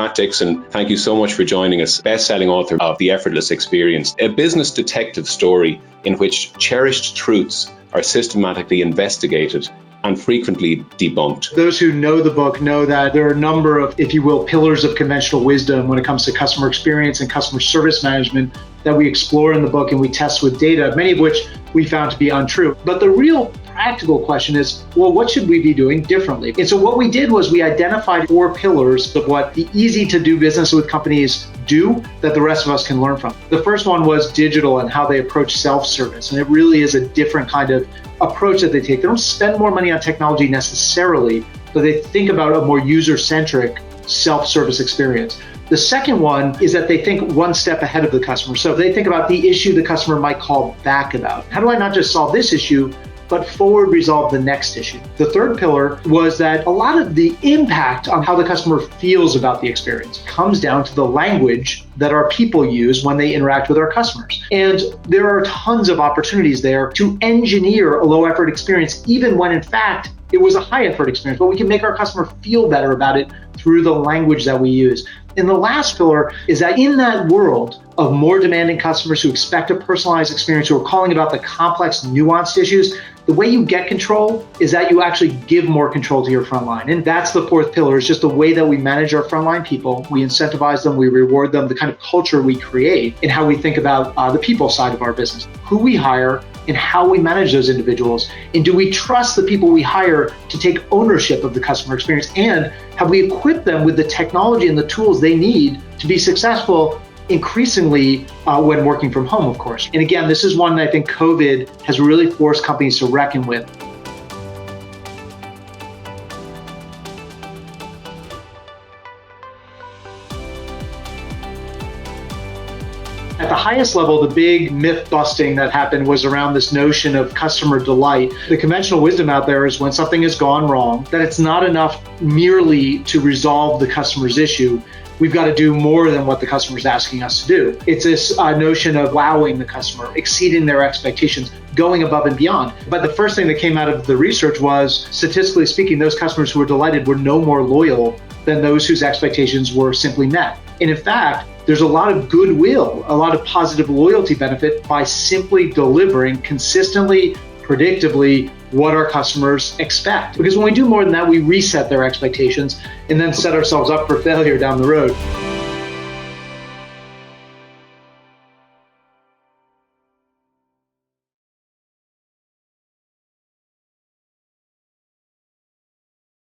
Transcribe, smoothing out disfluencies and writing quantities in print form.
Matt Dixon, thank you so much for joining us. Best-selling author of The Effortless Experience, a business detective story in which cherished truths are systematically investigated and frequently debunked. Those who know the book know that there are a number of, if you will, pillars of conventional wisdom when it comes to customer experience and customer service management that we explore in the book and we test with data, many of which we found to be untrue. But the real practical question is, well, what should we be doing differently? And so what we did was we identified 4 pillars of what the easy to do business with companies do that the rest of us can learn from. The first one was digital and how they approach self-service. And it really is a different kind of approach that they take. They don't spend more money on technology necessarily, but they think about a more user-centric self-service experience. The second one is that they think one step ahead of the customer. So they think about the issue the customer might call back about. How do I not just solve this issue, but forward resolve the next issue? The third pillar was that a lot of the impact on how the customer feels about the experience comes down to the language that our people use when they interact with our customers. And there are tons of opportunities there to engineer a low effort experience, even when in fact it was a high effort experience, but we can make our customer feel better about it through the language that we use. And the last pillar is that in that world of more demanding customers who expect a personalized experience, who are calling about the complex, nuanced issues, the way you get control is that you actually give more control to your frontline. And that's the fourth pillar, is just the way that we manage our frontline people. We incentivize them, we reward them, the kind of culture we create, and how we think about the people side of our business, who we hire, and how we manage those individuals. And do we trust the people we hire to take ownership of the customer experience? And have we equipped them with the technology and the tools they need to be successful, increasingly when working from home, of course? And again, this is one that I think COVID has really forced companies to reckon with. At the highest level, the big myth busting that happened was around this notion of customer delight. The conventional wisdom out there is when something has gone wrong, that it's not enough merely to resolve the customer's issue. We've got to do more than what the customer is asking us to do. It's this notion of wowing the customer, exceeding their expectations, going above and beyond. But the first thing that came out of the research was, statistically speaking, those customers who were delighted were no more loyal than those whose expectations were simply met. And in fact, there's a lot of goodwill, a lot of positive loyalty benefit by simply delivering consistently, predictably, what our customers expect. Because when we do more than that, we reset their expectations and then set ourselves up for failure down the road.